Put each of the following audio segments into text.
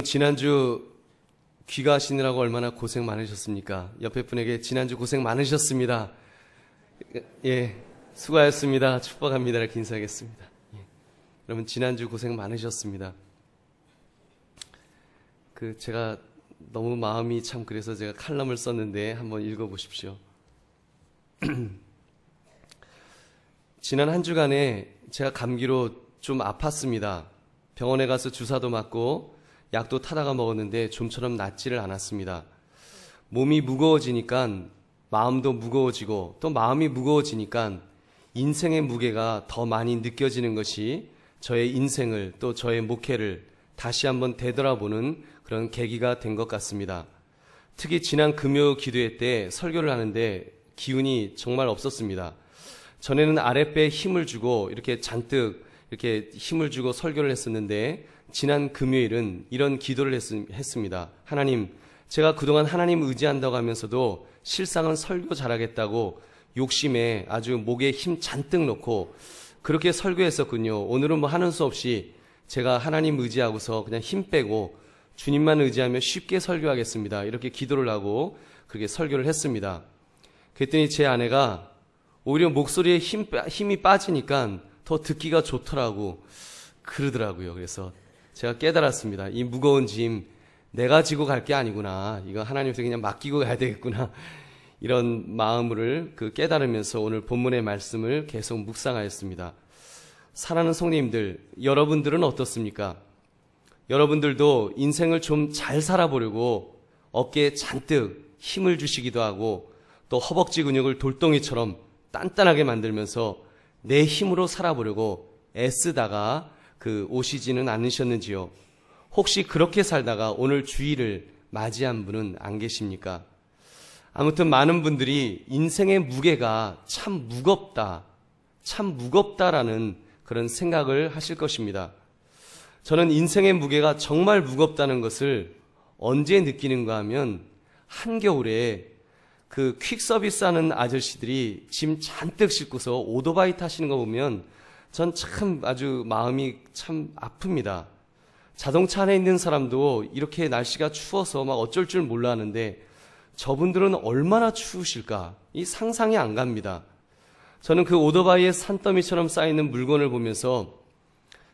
지난주 귀가하시느라고 얼마나 고생 많으셨습니까? 옆에 분에게 지난주 고생 많으셨습니다. 예, 수고하셨습니다. 축복합니다. 이렇게 인사하겠습니다. 예, 여러분 지난주 고생 많으셨습니다. 제가 너무 마음이 참 그래서 제가 칼럼을 썼는데 한번 읽어보십시오. 지난 한 주간에 제가 감기로 좀 아팠습니다. 병원에 가서 주사도 맞고 약도 타다가 먹었는데 좀처럼 낫지를 않았습니다. 몸이 무거워지니까 마음도 무거워지고 또 마음이 무거워지니까 인생의 무게가 더 많이 느껴지는 것이 저의 인생을 또 저의 목회를 다시 한번 되돌아보는 그런 계기가 된 것 같습니다. 특히 지난 금요 기도회 때 설교를 하는데 기운이 정말 없었습니다. 전에는 아랫배에 힘을 주고 이렇게 잔뜩 이렇게 힘을 주고 설교를 했었는데 지난 금요일은 이런 기도를 했습니다. 하나님, 제가 그동안 하나님 의지한다고 하면서도 실상은 설교 잘하겠다고 욕심에 아주 목에 힘 잔뜩 넣고 그렇게 설교했었군요. 오늘은 뭐 하는 수 없이 제가 하나님 의지하고서 그냥 힘 빼고 주님만 의지하며 쉽게 설교하겠습니다. 이렇게 기도를 하고 그렇게 설교를 했습니다. 그랬더니 제 아내가 오히려 목소리에 힘이 빠지니까 더 듣기가 좋더라고 그러더라고요. 그래서 제가 깨달았습니다. 이 무거운 짐 내가 지고 갈 게 아니구나. 이거 하나님한테 그냥 맡기고 가야 되겠구나. 이런 마음을 깨달으면서 오늘 본문의 말씀을 계속 묵상하였습니다. 사랑하는 성도님들, 여러분들은 어떻습니까? 여러분들도 인생을 좀 잘 살아보려고 어깨에 잔뜩 힘을 주시기도 하고 또 허벅지 근육을 돌덩이처럼 단단하게 만들면서 내 힘으로 살아보려고 애쓰다가 오시지는 않으셨는지요? 혹시 그렇게 살다가 오늘 주일을 맞이한 분은 안 계십니까? 아무튼 많은 분들이 인생의 무게가 참 무겁다라는 그런 생각을 하실 것입니다. 저는 인생의 무게가 정말 무겁다는 것을 언제 느끼는가 하면 한겨울에 퀵 서비스 하는 아저씨들이 짐 잔뜩 싣고서 오토바이 타시는 거 보면 전 참 아주 마음이 참 아픕니다. 자동차 안에 있는 사람도 이렇게 날씨가 추워서 막 어쩔 줄 몰라 하는데 저분들은 얼마나 추우실까? 이 상상이 안 갑니다. 저는 그 오토바이의 산더미처럼 쌓이는 물건을 보면서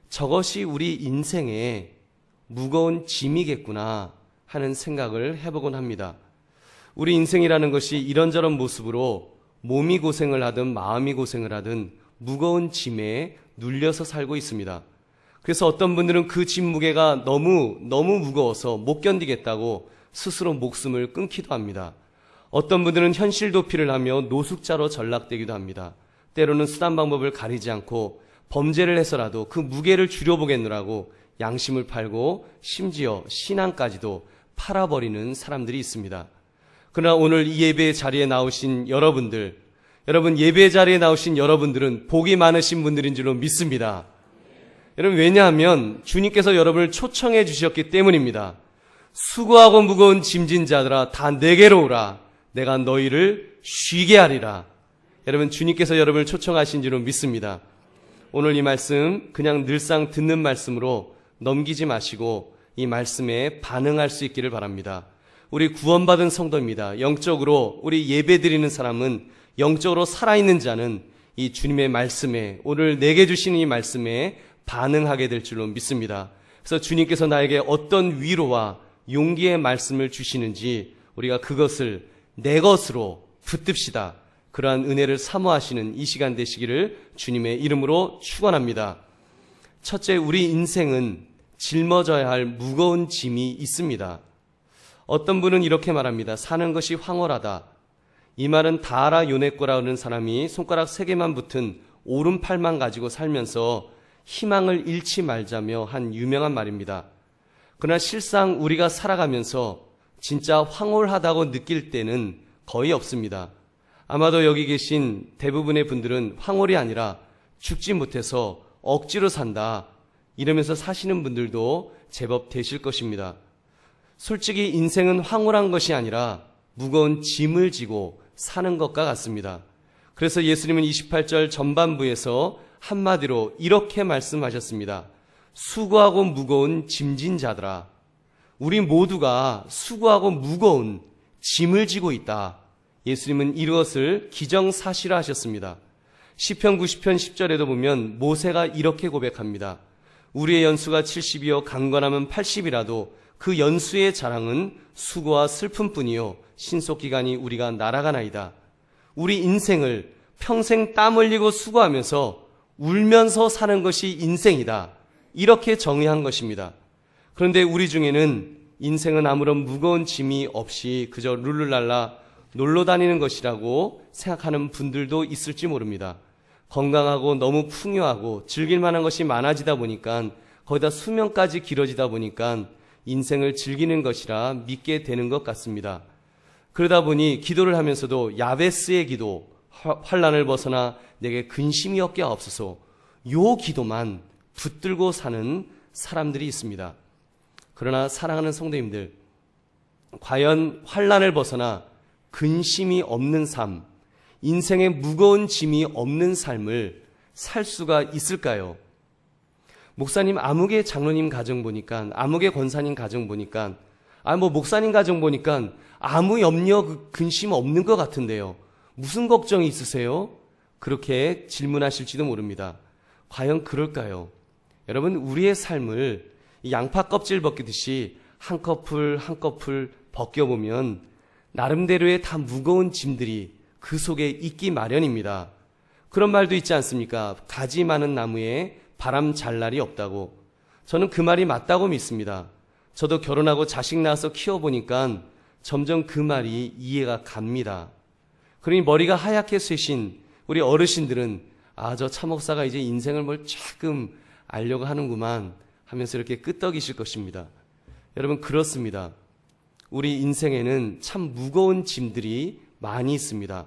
저것이 우리 인생의 무거운 짐이겠구나 하는 생각을 해보곤 합니다. 우리 인생이라는 것이 이런저런 모습으로 몸이 고생을 하든 마음이 고생을 하든 무거운 짐에 눌려서 살고 있습니다. 그래서 어떤 분들은 그 짐 무게가 너무 무거워서 못 견디겠다고 스스로 목숨을 끊기도 합니다. 어떤 분들은 현실 도피를 하며 노숙자로 전락되기도 합니다. 때로는 수단 방법을 가리지 않고 범죄를 해서라도 그 무게를 줄여보겠느라고 양심을 팔고 심지어 신앙까지도 팔아버리는 사람들이 있습니다. 그러나 오늘 이 예배 자리에 나오신 여러분 예배 자리에 나오신 여러분들은 복이 많으신 분들인 줄로 믿습니다. 여러분 왜냐하면 주님께서 여러분을 초청해 주셨기 때문입니다. 수고하고 무거운 짐진 자들아 다 내게로 오라. 내가 너희를 쉬게 하리라. 여러분 주님께서 여러분을 초청하신 줄로 믿습니다. 오늘 이 말씀 그냥 늘상 듣는 말씀으로 넘기지 마시고 이 말씀에 반응할 수 있기를 바랍니다. 우리 구원받은 성도입니다. 영적으로 우리 예배드리는 사람은 영적으로 살아있는 자는 이 주님의 말씀에 오늘 내게 주시는 이 말씀에 반응하게 될 줄로 믿습니다. 그래서 주님께서 나에게 어떤 위로와 용기의 말씀을 주시는지 우리가 그것을 내 것으로 붙듭시다. 그러한 은혜를 사모하시는 이 시간 되시기를 주님의 이름으로 축원합니다. 첫째, 우리 인생은 짊어져야 할 무거운 짐이 있습니다. 어떤 분은 이렇게 말합니다. 사는 것이 황홀하다. 이 말은 다하라 요네코라는 사람이 손가락 3개만 붙은 오른팔만 가지고 살면서 희망을 잃지 말자며 한 유명한 말입니다. 그러나 실상 우리가 살아가면서 진짜 황홀하다고 느낄 때는 거의 없습니다. 아마도 여기 계신 대부분의 분들은 황홀이 아니라 죽지 못해서 억지로 산다 이러면서 사시는 분들도 제법 되실 것입니다. 솔직히 인생은 황홀한 것이 아니라 무거운 짐을 지고 사는 것과 같습니다. 그래서 예수님은 28절 전반부에서 한마디로 이렇게 말씀하셨습니다. 수고하고 무거운 짐진 자들아. 우리 모두가 수고하고 무거운 짐을 지고 있다. 예수님은 이것을 기정사실화하셨습니다. 시편 90편 10절에도 보면 모세가 이렇게 고백합니다. 우리의 연수가 70이요 강건함은 80이라도 그 연수의 자랑은 수고와 슬픔뿐이요 신속기간이 우리가 날아가나이다. 우리 인생을 평생 땀 흘리고 수고하면서 울면서 사는 것이 인생이다. 이렇게 정의한 것입니다. 그런데 우리 중에는 인생은 아무런 무거운 짐이 없이 그저 룰루랄라 놀러 다니는 것이라고 생각하는 분들도 있을지 모릅니다. 건강하고 너무 풍요하고 즐길 만한 것이 많아지다 보니까 거기다 수명까지 길어지다 보니까 인생을 즐기는 것이라 믿게 되는 것 같습니다. 그러다 보니 기도를 하면서도 야베스의 기도, 환난을 벗어나 내게 근심이 없게 하옵소서, 요 기도만 붙들고 사는 사람들이 있습니다. 그러나 사랑하는 성도님들, 과연 환난을 벗어나 근심이 없는 삶, 인생에 무거운 짐이 없는 삶을 살 수가 있을까요? 목사님 아무개 장로님 가정 보니까, 아무개 권사님 가정 보니까, 목사님 가정 보니까 아무 염려, 근심 없는 것 같은데요. 무슨 걱정이 있으세요? 그렇게 질문하실지도 모릅니다. 과연 그럴까요? 여러분, 우리의 삶을 양파 껍질 벗기듯이 한 커플 한 커플 벗겨보면 나름대로의 다 무거운 짐들이 그 속에 있기 마련입니다. 그런 말도 있지 않습니까? 가지 많은 나무에 바람 잘 날이 없다고. 저는 그 말이 맞다고 믿습니다. 저도 결혼하고 자식 낳아서 키워보니까 점점 그 말이 이해가 갑니다. 그러니 머리가 하얗게 쇠신 우리 어르신들은 저 차목사가 이제 인생을 뭘 조금 알려고 하는구만 하면서 이렇게 끄떡이실 것입니다. 여러분, 그렇습니다. 우리 인생에는 참 무거운 짐들이 많이 있습니다.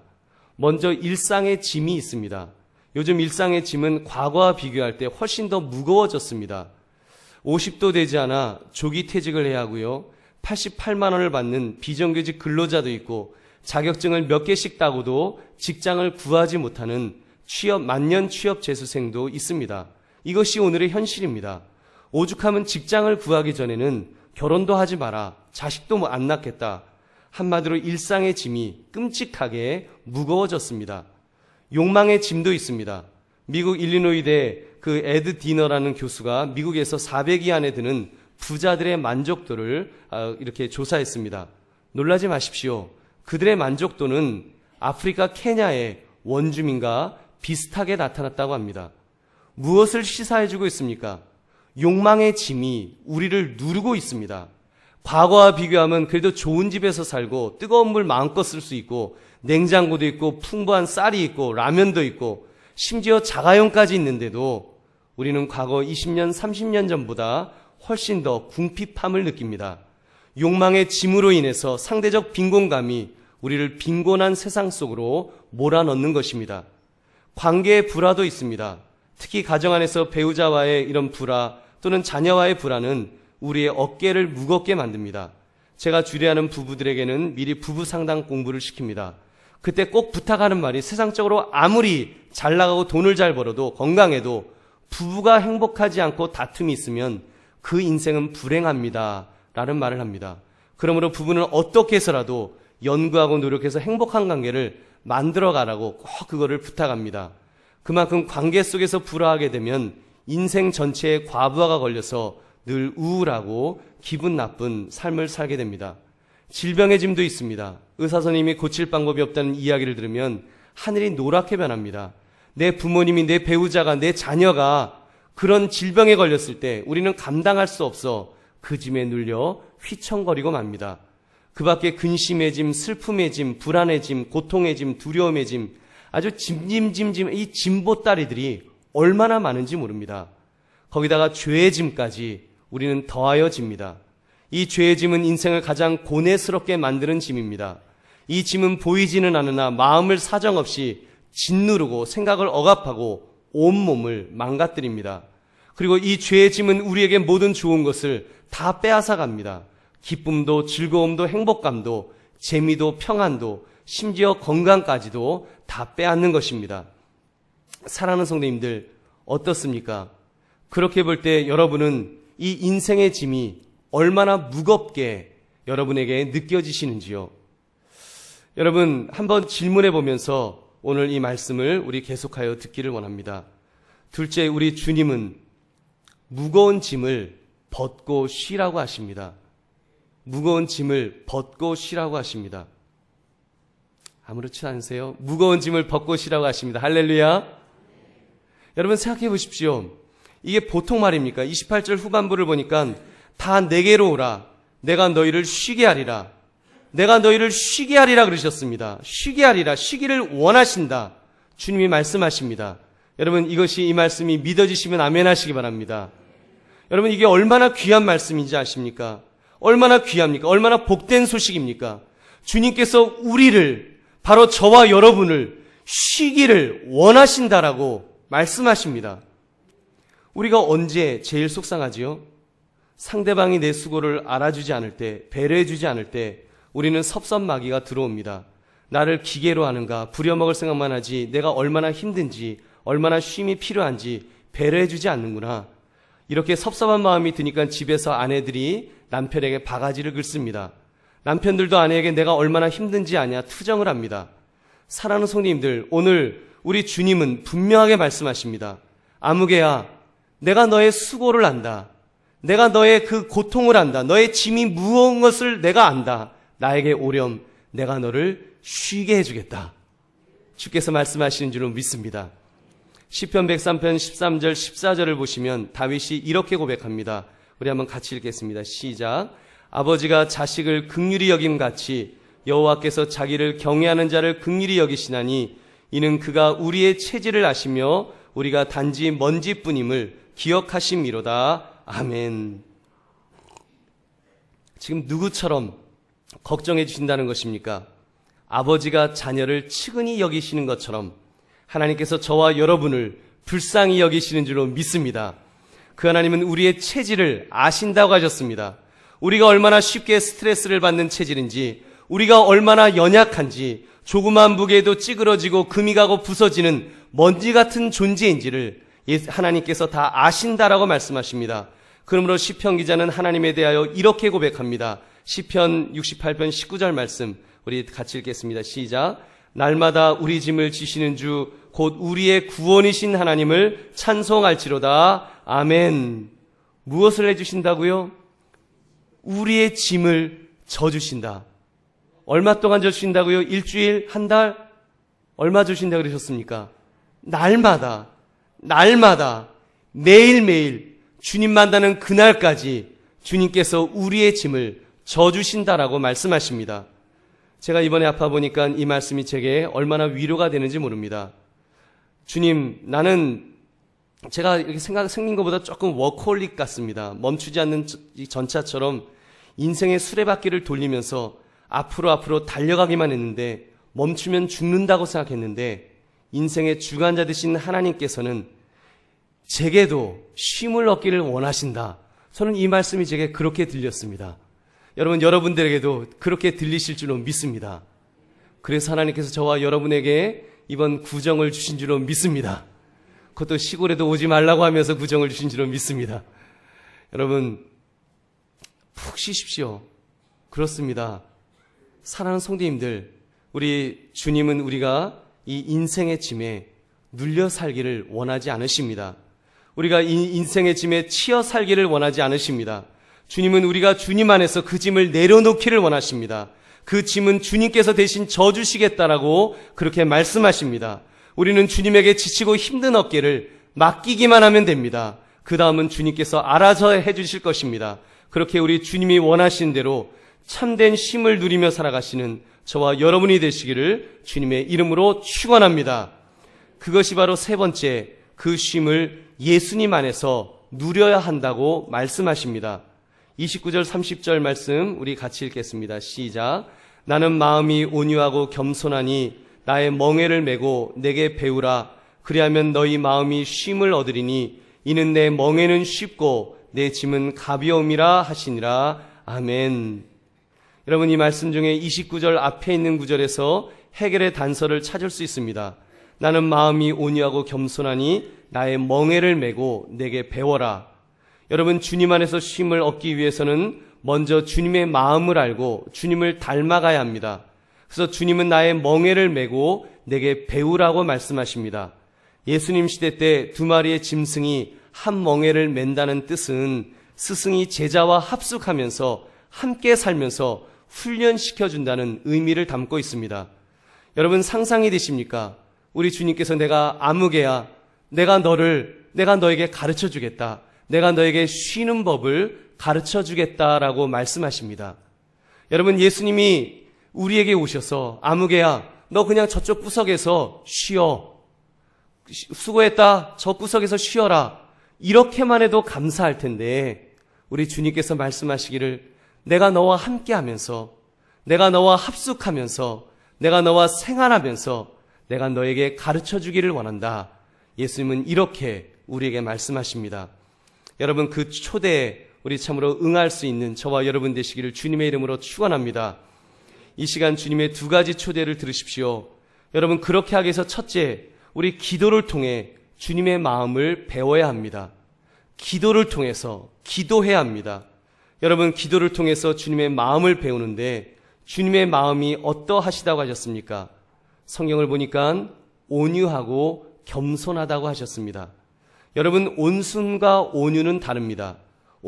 먼저 일상의 짐이 있습니다. 요즘 일상의 짐은 과거와 비교할 때 훨씬 더 무거워졌습니다. 50도 되지 않아 조기 퇴직을 해야 하고요. 88만 원을 받는 비정규직 근로자도 있고, 자격증을 몇 개씩 따고도 직장을 구하지 못하는 만년 취업 재수생도 있습니다. 이것이 오늘의 현실입니다. 오죽하면 직장을 구하기 전에는 결혼도 하지 마라, 자식도 안 낳겠다. 한마디로 일상의 짐이 끔찍하게 무거워졌습니다. 욕망의 짐도 있습니다. 미국 일리노이대 그 에드 디너라는 교수가 미국에서 400위 안에 드는 부자들의 만족도를 이렇게 조사했습니다. 놀라지 마십시오. 그들의 만족도는 아프리카 케냐의 원주민과 비슷하게 나타났다고 합니다. 무엇을 시사해주고 있습니까? 욕망의 짐이 우리를 누르고 있습니다. 과거와 비교하면 그래도 좋은 집에서 살고 뜨거운 물 마음껏 쓸 수 있고, 냉장고도 있고 풍부한 쌀이 있고 라면도 있고 심지어 자가용까지 있는데도 우리는 과거 20년 30년 전보다 훨씬 더 궁핍함을 느낍니다. 욕망의 짐으로 인해서 상대적 빈곤감이 우리를 빈곤한 세상 속으로 몰아넣는 것입니다. 관계의 불화도 있습니다. 특히 가정 안에서 배우자와의 이런 불화 또는 자녀와의 불화는 우리의 어깨를 무겁게 만듭니다. 제가 주례하는 부부들에게는 미리 부부 상담 공부를 시킵니다. 그때 꼭 부탁하는 말이, 세상적으로 아무리 잘 나가고 돈을 잘 벌어도 건강해도 부부가 행복하지 않고 다툼이 있으면 그 인생은 불행합니다 라는 말을 합니다. 그러므로 부부는 어떻게 해서라도 연구하고 노력해서 행복한 관계를 만들어가라고 꼭 그거를 부탁합니다. 그만큼 관계 속에서 불화하게 되면 인생 전체에 과부하가 걸려서 늘 우울하고 기분 나쁜 삶을 살게 됩니다. 질병의 짐도 있습니다. 의사 선생님이 고칠 방법이 없다는 이야기를 들으면 하늘이 노랗게 변합니다. 내 부모님이, 내 배우자가, 내 자녀가 그런 질병에 걸렸을 때 우리는 감당할 수 없어 그 짐에 눌려 휘청거리고 맙니다. 그 밖에 근심의 짐, 슬픔의 짐, 불안의 짐, 고통의 짐, 두려움의 짐, 아주 짐, 이 짐보따리들이 얼마나 많은지 모릅니다. 거기다가 죄의 짐까지 우리는 더하여 집니다. 이 죄의 짐은 인생을 가장 고뇌스럽게 만드는 짐입니다. 이 짐은 보이지는 않으나 마음을 사정없이 짓누르고 생각을 억압하고 온몸을 망가뜨립니다. 그리고 이 죄의 짐은 우리에게 모든 좋은 것을 다 빼앗아 갑니다. 기쁨도 즐거움도 행복감도 재미도 평안도 심지어 건강까지도 다 빼앗는 것입니다. 사랑하는 성도님들, 어떻습니까? 그렇게 볼 때 여러분은 이 인생의 짐이 얼마나 무겁게 여러분에게 느껴지시는지요? 여러분, 한번 질문해 보면서 오늘 이 말씀을 우리 계속하여 듣기를 원합니다. 둘째, 우리 주님은 무거운 짐을 벗고 쉬라고 하십니다. 무거운 짐을 벗고 쉬라고 하십니다. 아무렇지 않으세요? 무거운 짐을 벗고 쉬라고 하십니다. 할렐루야. 여러분 생각해 보십시오. 이게 보통 말입니까? 28절 후반부를 보니까 다 내게로 오라. 내가 너희를 쉬게 하리라. 내가 너희를 쉬게 하리라 그러셨습니다. 쉬게 하리라. 쉬기를 원하신다. 주님이 말씀하십니다. 여러분 이것이 이 말씀이 믿어지시면 아멘 하시기 바랍니다. 여러분 이게 얼마나 귀한 말씀인지 아십니까? 얼마나 귀합니까? 얼마나 복된 소식입니까? 주님께서 우리를, 바로 저와 여러분을 쉬기를 원하신다라고 말씀하십니다. 우리가 언제 제일 속상하지요? 상대방이 내 수고를 알아주지 않을 때, 배려해주지 않을 때 우리는 섭섭마귀가 들어옵니다. 나를 기계로 하는가, 부려먹을 생각만 하지 내가 얼마나 힘든지, 얼마나 쉼이 필요한지 배려해주지 않는구나. 이렇게 섭섭한 마음이 드니까 집에서 아내들이 남편에게 바가지를 긁습니다. 남편들도 아내에게 내가 얼마나 힘든지 아냐 투정을 합니다. 사랑하는 성도님들, 오늘 우리 주님은 분명하게 말씀하십니다. 아무개야, 내가 너의 수고를 안다. 내가 너의 그 고통을 안다. 너의 짐이 무거운 것을 내가 안다. 나에게 오렴. 내가 너를 쉬게 해주겠다. 주께서 말씀하시는 줄로 믿습니다. 시편 103편 13절 14절을 보시면 다윗이 이렇게 고백합니다. 우리 한번 같이 읽겠습니다. 시작. 아버지가 자식을 긍휼히 여김같이 여호와께서 자기를 경외하는 자를 긍휼히 여기시나니 이는 그가 우리의 체질을 아시며 우리가 단지 먼지뿐임을 기억하심이로다. 아멘. 지금 누구처럼 걱정해 주신다는 것입니까? 아버지가 자녀를 측은히 여기시는 것처럼 하나님께서 저와 여러분을 불쌍히 여기시는 줄로 믿습니다. 그 하나님은 우리의 체질을 아신다고 하셨습니다. 우리가 얼마나 쉽게 스트레스를 받는 체질인지, 우리가 얼마나 연약한지, 조그만 무게에도 찌그러지고 금이 가고 부서지는 먼지 같은 존재인지를 하나님께서 다 아신다라고 말씀하십니다. 그러므로 시편 기자는 하나님에 대하여 이렇게 고백합니다. 시편 68편 19절 말씀 우리 같이 읽겠습니다. 시작. 날마다 우리 짐을 지시는 주 곧 우리의 구원이신 하나님을 찬송할지로다. 아멘. 무엇을 해주신다고요? 우리의 짐을 져주신다. 얼마 동안 져주신다고요? 일주일? 한 달? 얼마 주신다고 그러셨습니까? 날마다 매일매일 주님 만나는 그날까지 주님께서 우리의 짐을 져주신다라고 말씀하십니다. 제가 이번에 아파 보니까 이 말씀이 제게 얼마나 위로가 되는지 모릅니다. 주님, 나는 제가 이렇게 생긴 것보다 조금 워커홀릭 같습니다. 멈추지 않는 이 전차처럼 인생의 수레바퀴를 돌리면서 앞으로 달려가기만 했는데 멈추면 죽는다고 생각했는데 인생의 주관자 되신 하나님께서는 제게도 쉼을 얻기를 원하신다. 저는 이 말씀이 제게 그렇게 들렸습니다. 여러분들에게도 그렇게 들리실 줄로 믿습니다. 그래서 하나님께서 저와 여러분에게 이번 구정을 주신 줄로 믿습니다. 그것도 시골에도 오지 말라고 하면서 구정을 주신 줄로 믿습니다. 여러분, 푹 쉬십시오. 그렇습니다. 사랑하는 성도님들, 우리 주님은 우리가 이 인생의 짐에 눌려 살기를 원하지 않으십니다. 우리가 이 인생의 짐에 치여 살기를 원하지 않으십니다. 주님은 우리가 주님 안에서 그 짐을 내려놓기를 원하십니다. 그 짐은 주님께서 대신 져주시겠다라고 그렇게 말씀하십니다. 우리는 주님에게 지치고 힘든 어깨를 맡기기만 하면 됩니다. 그 다음은 주님께서 알아서 해주실 것입니다. 그렇게 우리 주님이 원하신 대로 참된 쉼을 누리며 살아가시는 저와 여러분이 되시기를 주님의 이름으로 축원합니다. 그것이 바로 세 번째, 그 쉼을 예수님 안에서 누려야 한다고 말씀하십니다. 29절 30절 말씀 우리 같이 읽겠습니다. 시작. 나는 마음이 온유하고 겸손하니 나의 멍에를 메고 내게 배우라. 그리하면 너희 마음이 쉼을 얻으리니 이는 내 멍에는 쉽고 내 짐은 가벼움이라 하시니라. 아멘. 여러분, 이 말씀 중에 29절 앞에 있는 구절에서 해결의 단서를 찾을 수 있습니다. 나는 마음이 온유하고 겸손하니 나의 멍에를 메고 내게 배워라. 여러분, 주님 안에서 쉼을 얻기 위해서는 먼저 주님의 마음을 알고 주님을 닮아가야 합니다. 그래서 주님은 나의 멍에를 메고 내게 배우라고 말씀하십니다. 예수님 시대 때 2마리의 짐승이 한 멍에를 맨다는 뜻은 스승이 제자와 합숙하면서 함께 살면서 훈련시켜준다는 의미를 담고 있습니다. 여러분 상상이 되십니까? 우리 주님께서 내가 아무개야, 내가 너에게 가르쳐 주겠다. 내가 너에게 쉬는 법을 가르쳐 주겠다라고 말씀하십니다. 여러분 예수님이 우리에게 오셔서 아무개야, 너 그냥 저쪽 구석에서 쉬어. 수고했다. 저 구석에서 쉬어라. 이렇게만 해도 감사할 텐데 우리 주님께서 말씀하시기를 내가 너와 함께하면서 내가 너와 합숙하면서 내가 너와 생활하면서 내가 너에게 가르쳐 주기를 원한다. 예수님은 이렇게 우리에게 말씀하십니다. 여러분 그 초대에 우리 참으로 응할 수 있는 저와 여러분 되시기를 주님의 이름으로 축원합니다. 이 시간 주님의 2가지 초대를 들으십시오. 여러분 그렇게 하기 위해서 첫째, 우리 기도를 통해 주님의 마음을 배워야 합니다. 기도를 통해서 기도해야 합니다. 여러분 기도를 통해서 주님의 마음을 배우는데 주님의 마음이 어떠하시다고 하셨습니까? 성경을 보니까 온유하고 겸손하다고 하셨습니다. 여러분 온순과 온유는 다릅니다.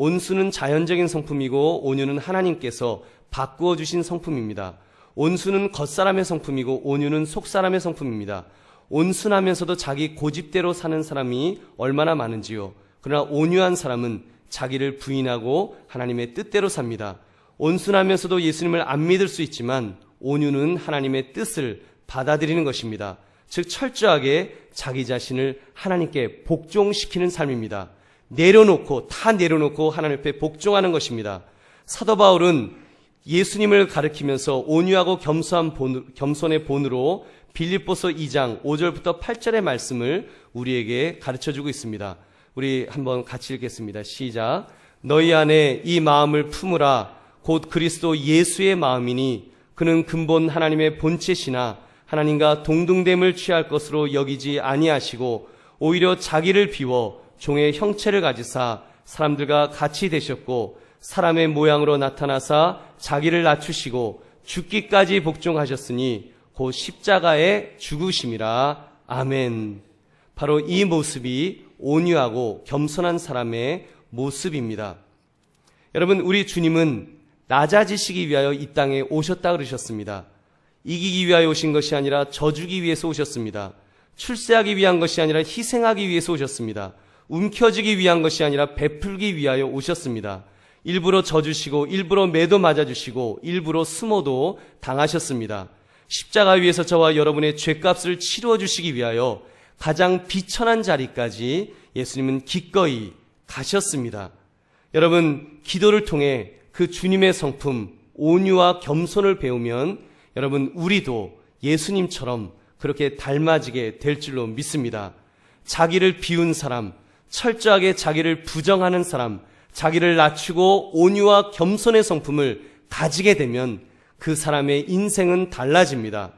온순은 자연적인 성품이고 온유는 하나님께서 바꾸어 주신 성품입니다. 온순은 겉사람의 성품이고 온유는 속사람의 성품입니다. 온순하면서도 자기 고집대로 사는 사람이 얼마나 많은지요. 그러나 온유한 사람은 자기를 부인하고 하나님의 뜻대로 삽니다. 온순하면서도 예수님을 안 믿을 수 있지만 온유는 하나님의 뜻을 받아들이는 것입니다. 즉 철저하게 자기 자신을 하나님께 복종시키는 삶입니다. 다 내려놓고 하나님 앞에 복종하는 것입니다. 사도 바울은 예수님을 가리키면서 온유하고 겸손의 본으로 빌립보서 2장 5절부터 8절의 말씀을 우리에게 가르쳐주고 있습니다. 우리 한번 같이 읽겠습니다. 시작. 너희 안에 이 마음을 품으라. 곧 그리스도 예수의 마음이니 그는 근본 하나님의 본체시나 하나님과 동등됨을 취할 것으로 여기지 아니하시고 오히려 자기를 비워 종의 형체를 가지사 사람들과 같이 되셨고 사람의 모양으로 나타나사 자기를 낮추시고 죽기까지 복종하셨으니 곧 십자가에 죽으심이라. 아멘. 바로 이 모습이 온유하고 겸손한 사람의 모습입니다. 여러분 우리 주님은 낮아지시기 위하여 이 땅에 오셨다 그러셨습니다. 이기기 위하여 오신 것이 아니라 져주기 위해서 오셨습니다. 출세하기 위한 것이 아니라 희생하기 위해서 오셨습니다. 움켜쥐기 위한 것이 아니라 베풀기 위하여 오셨습니다. 일부러 져주시고 일부러 매도 맞아주시고 일부러 수모도 당하셨습니다. 십자가 위에서 저와 여러분의 죄값을 치루어 주시기 위하여 가장 비천한 자리까지 예수님은 기꺼이 가셨습니다. 여러분 기도를 통해 그 주님의 성품 온유와 겸손을 배우면 여러분 우리도 예수님처럼 그렇게 닮아지게 될 줄로 믿습니다. 자기를 비운 사람, 철저하게 자기를 부정하는 사람, 자기를 낮추고 온유와 겸손의 성품을 가지게 되면 그 사람의 인생은 달라집니다.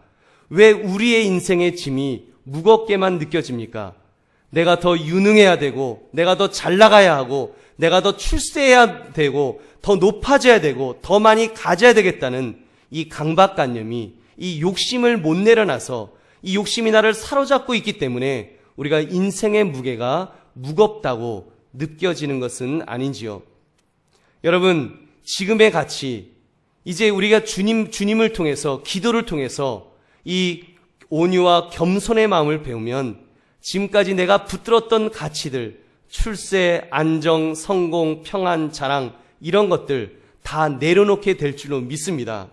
왜 우리의 인생의 짐이 무겁게만 느껴집니까? 내가 더 유능해야 되고 내가 더 잘 나가야 하고 내가 더 출세해야 되고 더 높아져야 되고 더 많이 가져야 되겠다는 이 강박관념이 이 욕심을 못 내려놔서 이 욕심이 나를 사로잡고 있기 때문에 우리가 인생의 무게가 무겁다고 느껴지는 것은 아닌지요. 여러분 지금의 가치 이제 우리가 주님을 통해서 기도를 통해서 이 온유와 겸손의 마음을 배우면 지금까지 내가 붙들었던 가치들 출세, 안정, 성공, 평안, 자랑 이런 것들 다 내려놓게 될 줄로 믿습니다.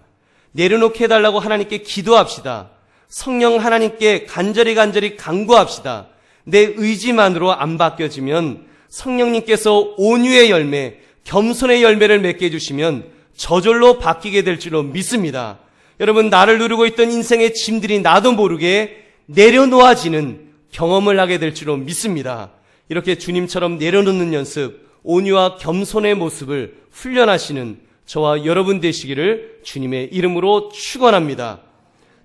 내려놓게 해달라고 하나님께 기도합시다. 성령 하나님께 간절히 간구합시다. 내 의지만으로 안 바뀌어지면 성령님께서 온유의 열매, 겸손의 열매를 맺게 해주시면 저절로 바뀌게 될 줄로 믿습니다. 여러분 나를 누르고 있던 인생의 짐들이 나도 모르게 내려놓아지는 경험을 하게 될 줄로 믿습니다. 이렇게 주님처럼 내려놓는 연습, 온유와 겸손의 모습을 훈련하시는 저와 여러분 되시기를 주님의 이름으로 축원합니다.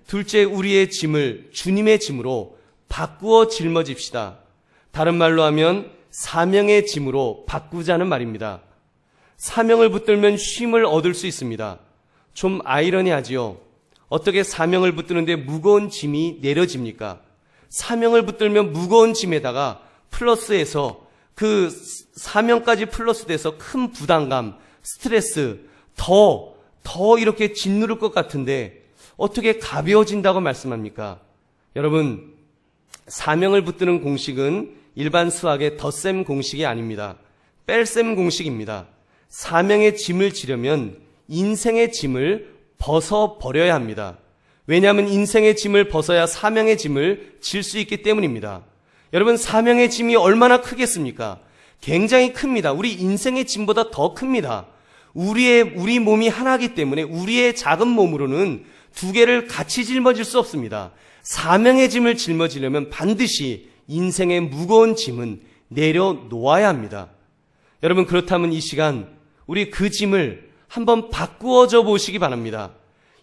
둘째, 우리의 짐을 주님의 짐으로 바꾸어 짊어집시다. 다른 말로 하면 사명의 짐으로 바꾸자는 말입니다. 사명을 붙들면 쉼을 얻을 수 있습니다. 좀 아이러니하지요. 어떻게 사명을 붙드는데 무거운 짐이 내려집니까? 사명을 붙들면 무거운 짐에다가 플러스해서 그 사명까지 플러스돼서 큰 부담감, 스트레스, 더 이렇게 짓누를 것 같은데 어떻게 가벼워진다고 말씀합니까? 여러분, 사명을 붙드는 공식은 일반 수학의 덧셈 공식이 아닙니다. 뺄셈 공식입니다. 사명의 짐을 지려면 인생의 짐을 벗어버려야 합니다. 왜냐하면 인생의 짐을 벗어야 사명의 짐을 질 수 있기 때문입니다. 여러분, 사명의 짐이 얼마나 크겠습니까? 굉장히 큽니다. 우리 인생의 짐보다 더 큽니다. 우리 몸이 하나이기 때문에 우리의 작은 몸으로는 두 개를 같이 짊어질 수 없습니다. 사명의 짐을 짊어지려면 반드시 인생의 무거운 짐은 내려놓아야 합니다. 여러분, 그렇다면 이 시간 우리 그 짐을 한번 바꾸어져 보시기 바랍니다.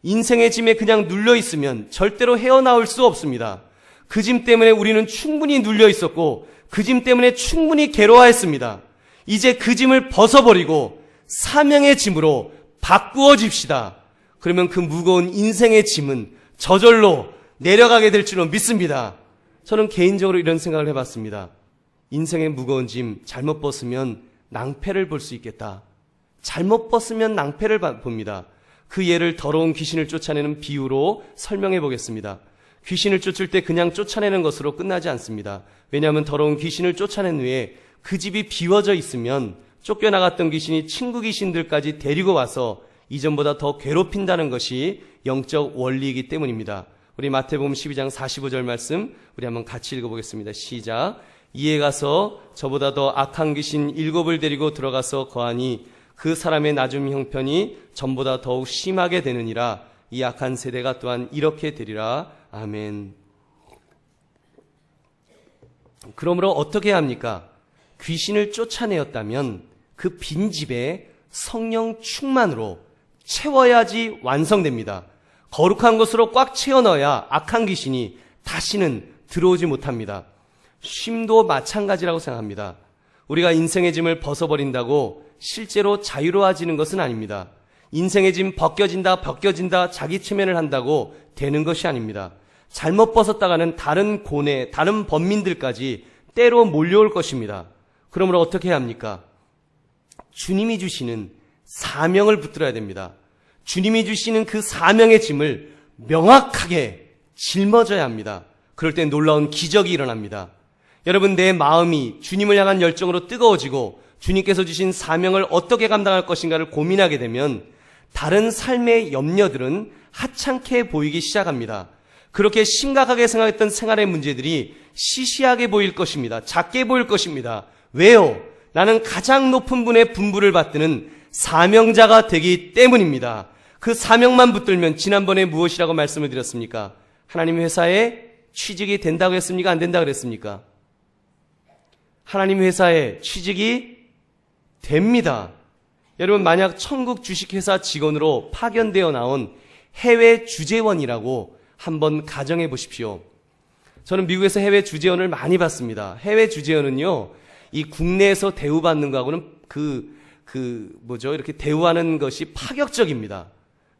인생의 짐에 그냥 눌려 있으면 절대로 헤어나올 수 없습니다. 그 짐 때문에 우리는 충분히 눌려 있었고 그 짐 때문에 충분히 괴로워했습니다. 이제 그 짐을 벗어버리고 사명의 짐으로 바꾸어집시다. 그러면 그 무거운 인생의 짐은 저절로 내려가게 될 줄로 믿습니다. 저는 개인적으로 이런 생각을 해봤습니다. 인생의 무거운 짐 잘못 벗으면 낭패를 볼 수 있겠다. 잘못 벗으면 낭패를 봅니다. 그 예를 더러운 귀신을 쫓아내는 비유로 설명해 보겠습니다. 귀신을 쫓을 때 그냥 쫓아내는 것으로 끝나지 않습니다. 왜냐하면 더러운 귀신을 쫓아낸 후에 그 집이 비워져 있으면 쫓겨나갔던 귀신이 친구 귀신들까지 데리고 와서 이전보다 더 괴롭힌다는 것이 영적 원리이기 때문입니다. 우리 마태복음 12장 45절 말씀 우리 한번 같이 읽어보겠습니다. 시작. 이에 가서 저보다 더 악한 귀신 7을 데리고 들어가서 거하니 그 사람의 낮은 형편이 전보다 더욱 심하게 되느니라. 이 악한 세대가 또한 이렇게 되리라. 아멘. 그러므로 어떻게 해야 합니까? 귀신을 쫓아내었다면 그 빈집에 성령 충만으로 채워야지 완성됩니다. 거룩한 것으로 꽉 채워 넣어야 악한 귀신이 다시는 들어오지 못합니다. 쉼도 마찬가지라고 생각합니다. 우리가 인생의 짐을 벗어버린다고 실제로 자유로워지는 것은 아닙니다. 인생의 짐 벗겨진다 자기 체면을 한다고 되는 것이 아닙니다. 잘못 벗었다가는 다른 고뇌, 다른 범민들까지 때로 몰려올 것입니다. 그러므로 어떻게 해야 합니까? 주님이 주시는 사명을 붙들어야 됩니다. 주님이 주시는 그 사명의 짐을 명확하게 짊어져야 합니다. 그럴 때 놀라운 기적이 일어납니다. 여러분, 내 마음이 주님을 향한 열정으로 뜨거워지고 주님께서 주신 사명을 어떻게 감당할 것인가를 고민하게 되면 다른 삶의 염려들은 하찮게 보이기 시작합니다. 그렇게 심각하게 생각했던 생활의 문제들이 시시하게 보일 것입니다. 작게 보일 것입니다. 왜요? 나는 가장 높은 분의 분부를 받드는 사명자가 되기 때문입니다. 그 사명만 붙들면 지난번에 무엇이라고 말씀을 드렸습니까? 하나님 회사에 취직이 된다고 했습니까? 안 된다고 그랬습니까? 하나님 회사에 취직이 됩니다. 여러분, 만약 천국 주식회사 직원으로 파견되어 나온 해외 주재원이라고 한번 가정해 보십시오. 저는 미국에서 해외 주재원을 많이 봤습니다. 해외 주재원은요, 이 국내에서 대우받는 거하고는 이렇게 대우하는 것이 파격적입니다.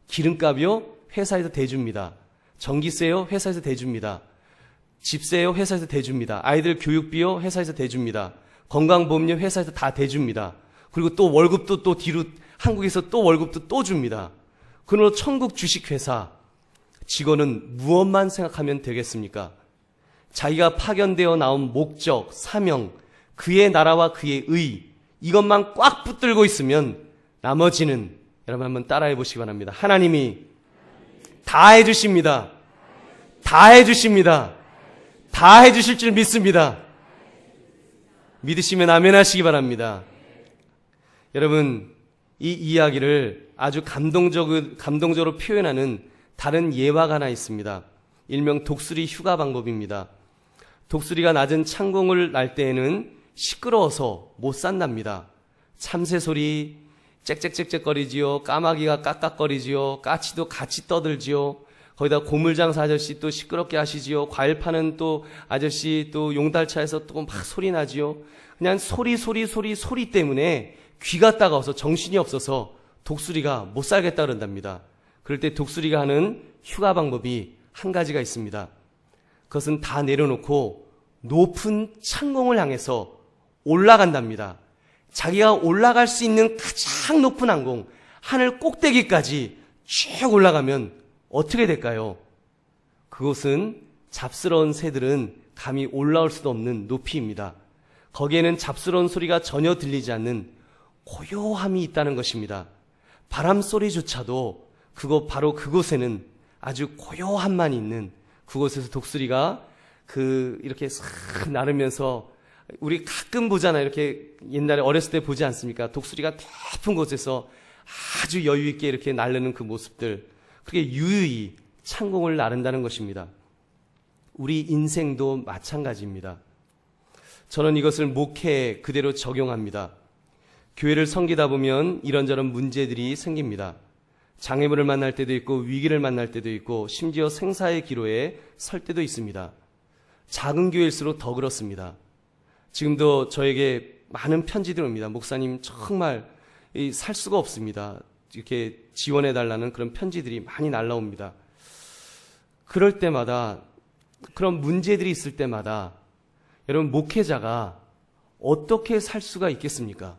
기름값이요? 회사에서 대줍니다. 전기세요? 회사에서 대줍니다. 집세요? 회사에서 대줍니다. 아이들 교육비요? 회사에서 대줍니다. 건강보험료? 회사에서 다 대줍니다. 그리고 또 월급도 또 뒤로 한국에서 또 월급도 또 줍니다. 그러므로 천국 주식회사 직원은 무엇만 생각하면 되겠습니까? 자기가 파견되어 나온 목적, 사명, 그의 나라와 그의 의, 이것만 꽉 붙들고 있으면 나머지는 여러분 한번 따라해 보시기 바랍니다. 하나님이 다 해주십니다. 다 해주십니다. 다 해주실 줄 믿습니다. 믿으시면 아멘 하시기 바랍니다. 여러분, 이 이야기를 아주 감동적으로 표현하는 다른 예화가 하나 있습니다. 일명 독수리 휴가 방법입니다. 독수리가 낮은 창공을 날 때에는 시끄러워서 못 산답니다. 참새 소리 짹짹짹짹거리지요. 까마귀가 깍깍거리지요. 까치도 같이 떠들지요. 거기다 고물장사 아저씨 또 시끄럽게 하시지요. 과일 파는 또 아저씨 또 용달차에서 또 막 소리 나지요. 그냥 소리 때문에 귀가 따가워서 정신이 없어서 독수리가 못 살겠다 그런답니다. 그럴 때 독수리가 하는 휴가 방법이 한 가지가 있습니다. 그것은 다 내려놓고 높은 창공을 향해서 올라간답니다. 자기가 올라갈 수 있는 가장 높은 항공, 하늘 꼭대기까지 쭉 올라가면 어떻게 될까요? 그곳은 잡스러운 새들은 감히 올라올 수도 없는 높이입니다. 거기에는 잡스러운 소리가 전혀 들리지 않는 고요함이 있다는 것입니다. 바람 소리조차도 바로 그곳에는 아주 고요함만 있는 그곳에서 독수리가 이렇게 싹 나르면서 우리 가끔 보잖아요. 이렇게 옛날에 어렸을 때 보지 않습니까? 독수리가 높은 곳에서 아주 여유 있게 이렇게 나르는 그 모습들. 그게 유유히 창공을 나른다는 것입니다. 우리 인생도 마찬가지입니다. 저는 이것을 목회에 그대로 적용합니다. 교회를 섬기다 보면 이런저런 문제들이 생깁니다. 장애물을 만날 때도 있고 위기를 만날 때도 있고 심지어 생사의 기로에 설 때도 있습니다. 작은 교회일수록 더 그렇습니다. 지금도 저에게 많은 편지들이 옵니다. 목사님 정말 살 수가 없습니다. 이렇게 지원해달라는 그런 편지들이 많이 날라옵니다. 그럴 때마다 그런 문제들이 있을 때마다 여러분 목회자가 어떻게 살 수가 있겠습니까?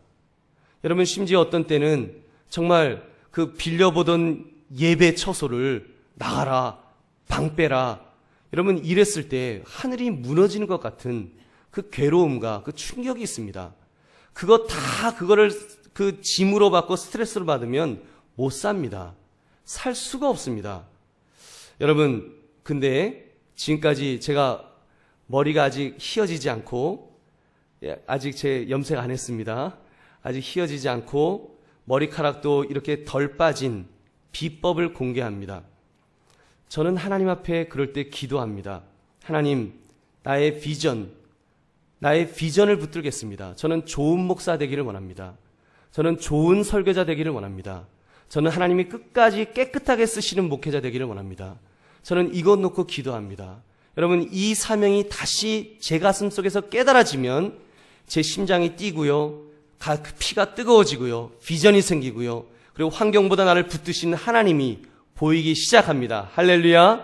여러분 심지어 어떤 때는 정말 그 빌려보던 예배 처소를 나가라, 방 빼라. 여러분 이랬을 때 하늘이 무너지는 것 같은 그 괴로움과 그 충격이 있습니다. 그거를 그 짐으로 받고 스트레스로 받으면 못 삽니다. 살 수가 없습니다. 여러분 근데 지금까지 제가 머리가 아직 휘어지지 않고 아직 제 염색 안 했습니다. 아직 휘어지지 않고 머리카락도 이렇게 덜 빠진 비법을 공개합니다. 저는 하나님 앞에 그럴 때 기도합니다. 하나님, 나의 비전을 붙들겠습니다. 저는 좋은 목사 되기를 원합니다. 저는 좋은 설교자 되기를 원합니다. 저는 하나님이 끝까지 깨끗하게 쓰시는 목회자 되기를 원합니다. 저는 이것 놓고 기도합니다. 여러분 이 사명이 다시 제 가슴 속에서 깨달아지면 제 심장이 뛰고요. 피가 뜨거워지고요. 비전이 생기고요. 그리고 환경보다 나를 붙드시는 하나님이 보이기 시작합니다. 할렐루야.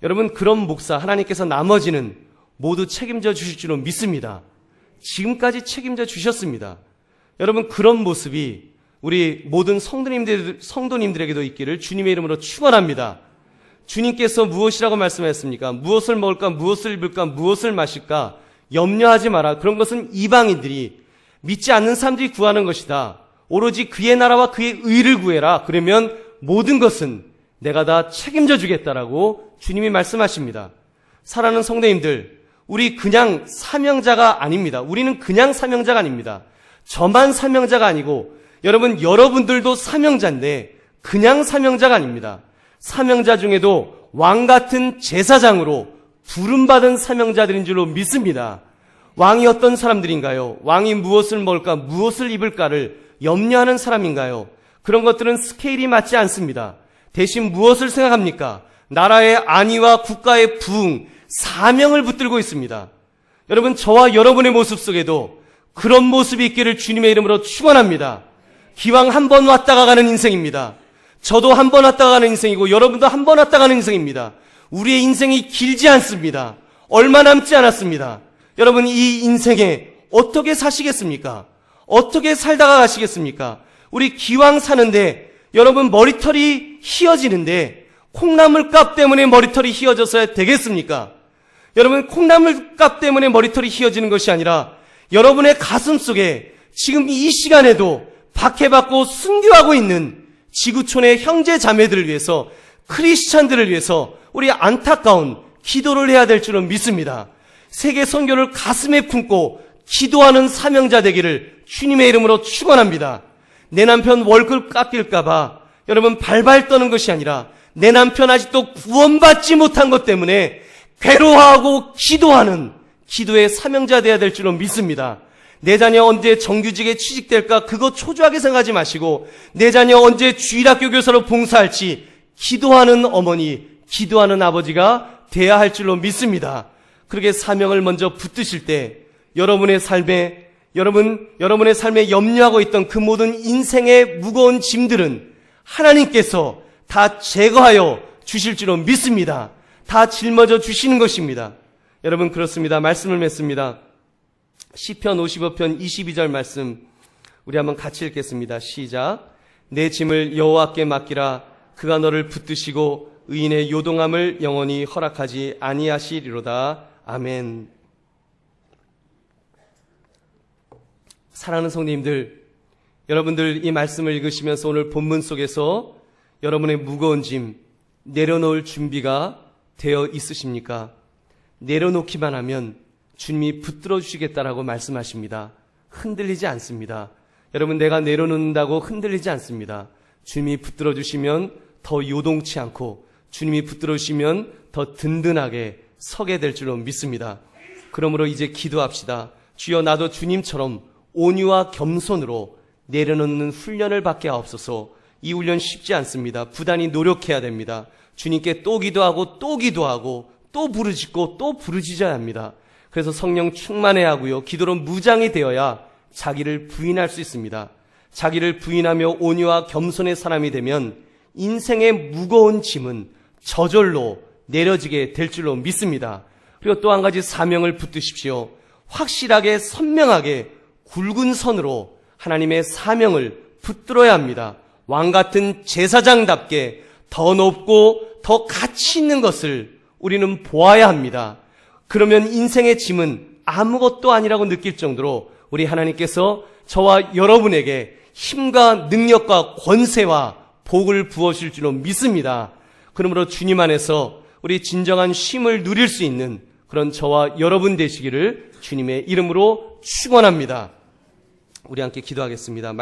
여러분 그런 목사 하나님께서 나머지는 모두 책임져 주실 줄로 믿습니다. 지금까지 책임져 주셨습니다. 여러분 그런 모습이 우리 모든 성도님들에게도 있기를 주님의 이름으로 축원합니다. 주님께서 무엇이라고 말씀하셨습니까? 무엇을 먹을까, 무엇을 입을까, 무엇을 마실까 염려하지 마라. 그런 것은 이방인들이 믿지 않는 사람들이 구하는 것이다. 오로지 그의 나라와 그의 의를 구해라. 그러면 모든 것은 내가 다 책임져 주겠다라고 주님이 말씀하십니다. 사랑하는 성도님들, 우리 그냥 사명자가 아닙니다. 우리는 그냥 사명자가 아닙니다. 저만 사명자가 아니고 여러분들도 사명자인데 그냥 사명자가 아닙니다. 사명자 중에도 왕같은 제사장으로 부름받은 사명자들인 줄로 믿습니다. 왕이 어떤 사람들인가요? 왕이 무엇을 먹을까, 무엇을 입을까를 염려하는 사람인가요? 그런 것들은 스케일이 맞지 않습니다. 대신 무엇을 생각합니까? 나라의 안위와 국가의 부흥, 사명을 붙들고 있습니다. 여러분 저와 여러분의 모습 속에도 그런 모습이 있기를 주님의 이름으로 축원합니다. 기왕 한 번 왔다가 가는 인생입니다. 저도 한 번 왔다가 가는 인생이고 여러분도 한 번 왔다가 가는 인생입니다. 우리의 인생이 길지 않습니다. 얼마 남지 않았습니다. 여러분 이 인생에 어떻게 사시겠습니까? 어떻게 살다가 가시겠습니까? 우리 기왕 사는데 여러분 머리털이 휘어지는데 콩나물값 때문에 머리털이 휘어져서야 되겠습니까? 여러분 콩나물값 때문에 머리털이 휘어지는 것이 아니라 여러분의 가슴 속에 지금 이 시간에도 박해받고 순교하고 있는 지구촌의 형제 자매들을 위해서 크리스찬들을 위해서 우리 안타까운 기도를 해야 될 줄은 믿습니다. 세계 선교를 가슴에 품고 기도하는 사명자 되기를 주님의 이름으로 축원합니다. 내 남편 월급 깎일까봐 여러분 발발 떠는 것이 아니라 내 남편 아직도 구원받지 못한 것 때문에 괴로워하고 기도하는 기도의 사명자 되어야 될 줄로 믿습니다. 내 자녀 언제 정규직에 취직될까 그거 초조하게 생각하지 마시고 내 자녀 언제 주일학교 교사로 봉사할지 기도하는 어머니, 기도하는 아버지가 돼야 할 줄로 믿습니다. 그렇게 사명을 먼저 붙드실 때 여러분의 삶에 여러분의 삶에 염려하고 있던 그 모든 인생의 무거운 짐들은 하나님께서 다 제거하여 주실 줄로 믿습니다. 다 짊어져 주시는 것입니다. 여러분, 그렇습니다. 말씀을 맺습니다. 시편 55편 22절 말씀 우리 한번 같이 읽겠습니다. 시작. 내 짐을 여호와께 맡기라. 그가 너를 붙드시고 의인의 요동함을 영원히 허락하지 아니하시리로다. 아멘. 사랑하는 성도님들, 여러분들 이 말씀을 읽으시면서 오늘 본문 속에서 여러분의 무거운 짐 내려놓을 준비가 되어 있으십니까? 내려놓기만 하면 주님이 붙들어 주시겠다라고 말씀하십니다. 흔들리지 않습니다. 여러분, 내가 내려놓는다고 흔들리지 않습니다. 주님이 붙들어 주시면 더 요동치 않고 주님이 붙들어 주시면 더 든든하게 서게 될 줄로 믿습니다. 그러므로 이제 기도합시다. 주여, 나도 주님처럼 온유와 겸손으로 내려놓는 훈련을 받게 하옵소서. 이 훈련 쉽지 않습니다. 부단히 노력해야 됩니다. 주님께 또 기도하고 또 기도하고 또 부르짖고 또 부르짖어야 합니다. 그래서 성령 충만해야 하고요. 기도로 무장이 되어야 자기를 부인할 수 있습니다. 자기를 부인하며 온유와 겸손의 사람이 되면 인생의 무거운 짐은 저절로 내려지게 될 줄로 믿습니다. 그리고 또 한 가지 사명을 붙드십시오. 확실하게 선명하게 굵은 선으로 하나님의 사명을 붙들어야 합니다. 왕 같은 제사장답게 더 높고 더 가치 있는 것을 우리는 보아야 합니다. 그러면 인생의 짐은 아무것도 아니라고 느낄 정도로 우리 하나님께서 저와 여러분에게 힘과 능력과 권세와 복을 부어주실 줄로 믿습니다. 그러므로 주님 안에서 우리 진정한 쉼을 누릴 수 있는 그런 저와 여러분 되시기를 주님의 이름으로 축원합니다. 우리 함께 기도하겠습니다.